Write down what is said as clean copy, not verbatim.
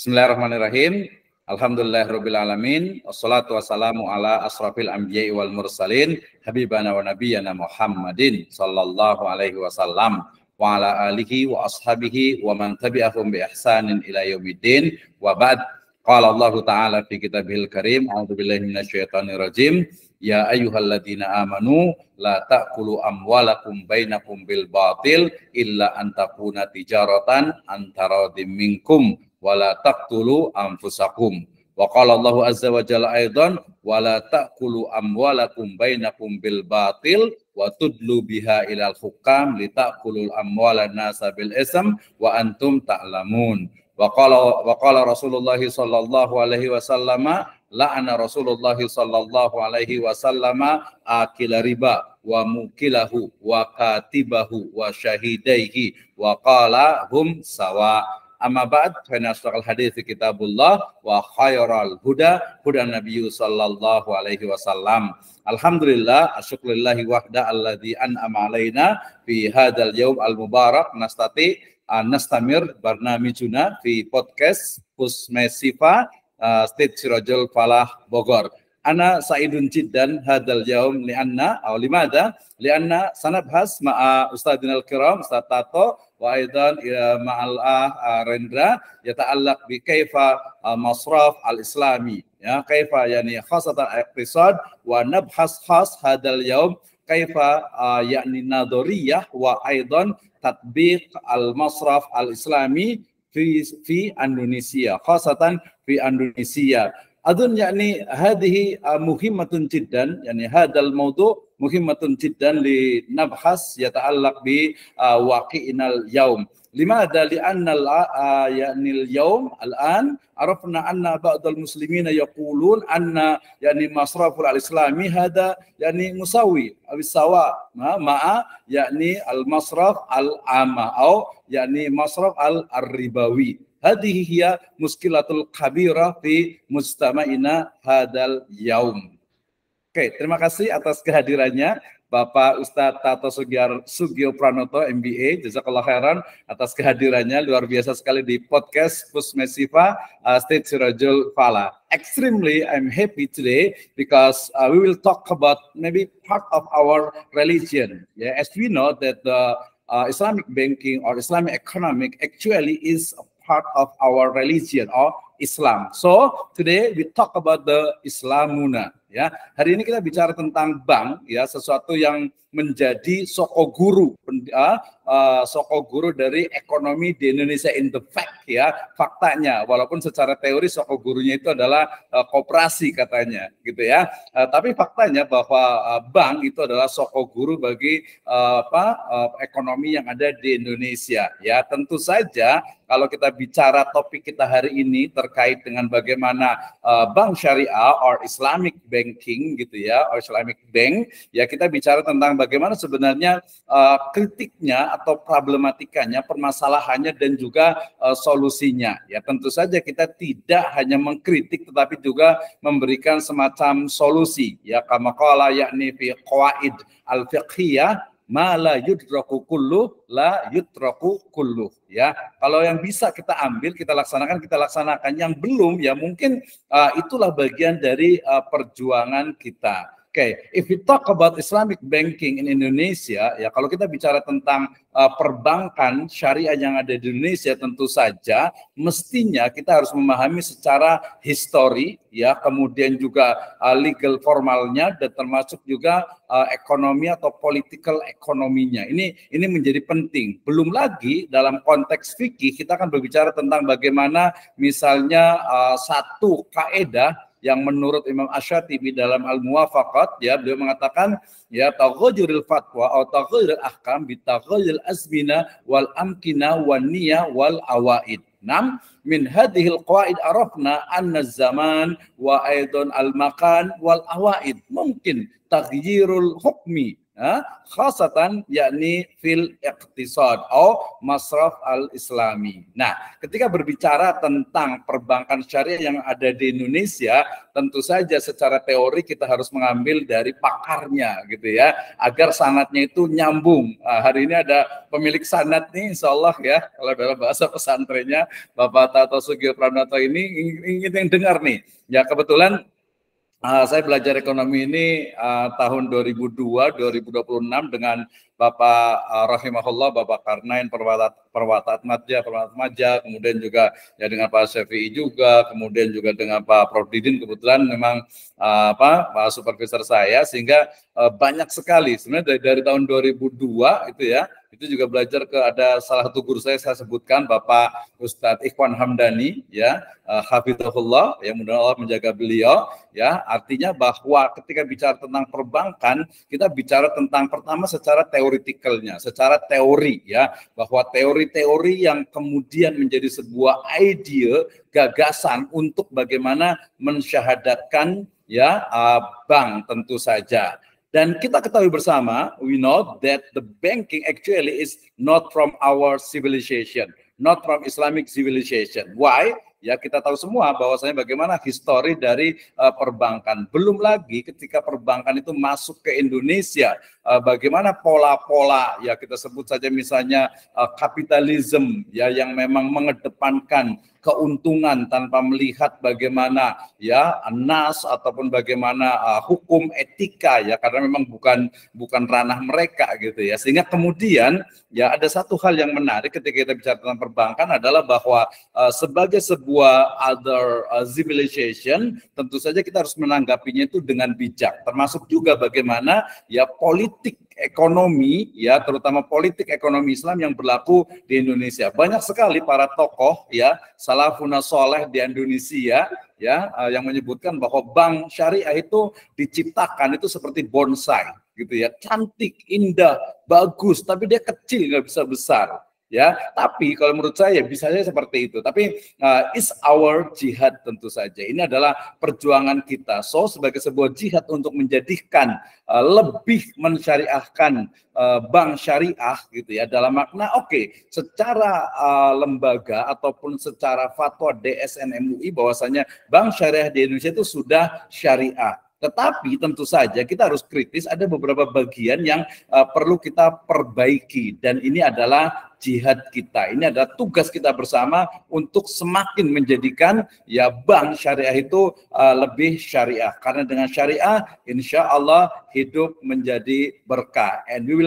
Bismillahirrahmanirrahim. Alhamdulillahirabbil alamin. Wassalatu wassalamu ala asrafil anbiya'i wal mursalin habibana wa nabiyyana Muhammadin sallallahu alaihi wasallam wa ala alihi wa ashabihi wa man tabi'ahum bi ihsanin ila yaumiddin. Wa ba'd. Qala Allah Ta'ala fi kitabihil karim. A'udzubillahi minasyaitonir rajim. Ya ayyuhalladzina amanu la ta'kulu amwalakum bainakum bil batil illa an takuna tijaratan antaradim minkum wala taqtulu anfusakum. Wa qala Allahu azza wa jalla aidan wala ta'kulu amwalakum bainakum bil batil wa tudlu biha ilal hukam li ta'kulul amwalan nasa bil ism wa antum ta'lamun. Wa qala Rasulullah sallallahu alaihi wasallam la'ana Rasulullah sallallahu alaihi wasallam akila riba wa mukilahu wa katibahu wa syahidaihi wa qala hum sawa. Amma ba'd, fa inna asdaqal hadiits kitabullah wa khairal huda hudan nabiyyu sallallahu alaihi wasallam. Alhamdulillah, asyukurillahi wahda alladzi an'ama alaina fi hadzal yaum al mubarak nastamir barnamijuna fi podcast Pusmesifa State Sirajul Falah Bogor. Ana sa'idun jiddan hadzal yaum li'anna aw limada li'anna sanabhas ma'a ustadina al-kiram Ustaz Tato wa aidan ma'al Rendra yata'allaq bi kaifa masraf al-islami ya kaifa yani khasatan iqtisad wa nabhas khas hadzal yaum kaifa yakni nadoriyah wa aidan tatbiq al-masraf al-islami fi Indonesia khasatan fi Indonesia. Adun yakni hadhihi muhimmatun jiddan yani hadal mawdu' muhimmatun jiddan li nabhas yata'allaq bi waqi'inal yaum. Limadha li'anna yani al-yawm al-an arafna anna ba'dal muslimina yaqulun anna yani masraful al-islami hada yani musawi aw sawa ma'a yani al-masraf al-amma aw yani masraf al-ribawi. Hadhihi hiya muskilatul kabira fi mustama'ina hadal yaum. Oke, terima kasih atas kehadirannya Bapak Ustadz Tato Sugio Pranoto MBA, jazakallah khairan atas kehadirannya, luar biasa sekali di podcast Pusmesifa State Sirajul Falah. Extremely I'm happy today because we will talk about maybe part of our religion. Yeah, as we know that the Islamic banking or Islamic economic actually is a part of our religion or Islam. So today we talk about the Islamuna. Ya, hari ini kita bicara tentang bank, ya, sesuatu yang menjadi soko guru dari ekonomi di Indonesia in the fact, ya, faktanya. Walaupun secara teori soko gurunya itu adalah koperasi katanya, gitu ya. Tapi faktanya bahwa bank itu adalah soko guru bagi ekonomi yang ada di Indonesia. Ya, tentu saja kalau kita bicara topik kita hari ini terkait dengan bagaimana bank syariah or Islamic banking gitu ya, or Islamic bank, ya kita bicara tentang bagaimana sebenarnya kritiknya atau problematikanya, permasalahannya dan juga solusinya. Ya tentu saja kita tidak hanya mengkritik tetapi juga memberikan semacam solusi. Ya kama qala yakni fi qawaid al-fiqhiyah ma la yudraku kullu la yutraku kullu. Ya, kalau yang bisa kita ambil, kita laksanakan. Yang belum, ya mungkin itulah bagian dari perjuangan kita. Okay, if we talk about Islamic banking in Indonesia, ya kalau kita bicara tentang perbankan syariah yang ada di Indonesia, tentu saja mestinya kita harus memahami secara histori, ya kemudian juga legal formalnya dan termasuk juga ekonomi atau political ekonominya. Ini menjadi penting. Belum lagi dalam konteks fikih kita akan berbicara tentang bagaimana misalnya satu kaedah yang menurut Imam Asy-Syatibi dalam Al-Muwafaqat, ya beliau mengatakan ya taghayyurul fatwa atau taghayyurul ahkam bi taghayyuril azmina wal amkina wan niyya wal awaid. Nam min hadhil qawaid arafna anna zaman wa aidan al makan wal awaid. Mungkin taghyirul hukmi khasatan yakni fil iqtisad atau masraf al-islami. Nah, ketika berbicara tentang perbankan syariah yang ada di Indonesia, tentu saja secara teori kita harus mengambil dari pakarnya gitu ya, agar sanadnya itu nyambung. Hari ini ada pemilik sanad nih, insya Allah ya, kalau dalam bahasa pesantrennya Bapak Tato Sugio Pranoto ini ingin yang dengar nih. Ya kebetulan saya belajar ekonomi ini tahun 2002-2026 dengan Bapak rahimahullah, Bapak Karnain Perwata Atmaja, kemudian juga ya dengan Pak Syafi'i juga, kemudian juga dengan Pak Prof Didin, kebetulan memang Pak supervisor saya, sehingga banyak sekali sebenarnya dari tahun 2002 itu ya, itu juga belajar ke ada salah satu guru saya sebutkan Bapak Ustadz Ikhwan Hamdani ya, hafizahullah, yang mudah Allah menjaga beliau ya. Artinya bahwa ketika bicara tentang perbankan, kita bicara tentang pertama secara teoretikalnya, secara teori ya, bahwa teori-teori yang kemudian menjadi sebuah ide, gagasan untuk bagaimana mensyahadatkan ya bank tentu saja. Dan kita ketahui bersama, we know that the banking actually is not from our civilization, not from Islamic civilization. Why? Ya kita tahu semua bahwasanya bagaimana histori dari perbankan. Belum lagi ketika perbankan itu masuk ke Indonesia, bagaimana pola-pola ya kita sebut saja misalnya kapitalisme ya yang memang mengedepankan keuntungan tanpa melihat bagaimana ya nas ataupun bagaimana hukum etika ya, karena memang bukan ranah mereka gitu ya. Sehingga kemudian ya ada satu hal yang menarik ketika kita bicara tentang perbankan adalah bahwa sebagai sebuah other civilization, tentu saja kita harus menanggapinya itu dengan bijak, termasuk juga bagaimana ya politik ekonomi ya, terutama politik ekonomi Islam yang berlaku di Indonesia. Banyak sekali para tokoh ya salafun sholeh di Indonesia ya yang menyebutkan bahwa bank syariah itu diciptakan itu seperti bonsai gitu ya, cantik, indah, bagus, tapi dia kecil, nggak bisa besar. Ya, tapi kalau menurut saya bisa saja seperti itu. Tapi is our jihad tentu saja. Ini adalah perjuangan kita. So sebagai sebuah jihad untuk menjadikan lebih mensyariahkan bank syariah gitu ya. Dalam makna secara lembaga ataupun secara fatwa DSN MUI bahwasanya bank syariah di Indonesia itu sudah syariah. Tetapi tentu saja kita harus kritis, ada beberapa bagian yang perlu kita perbaiki, dan ini adalah jihad kita. Ini adalah tugas kita bersama untuk semakin menjadikan ya bank syariah itu lebih syariah. Karena dengan syariah insya Allah hidup menjadi berkah. And we will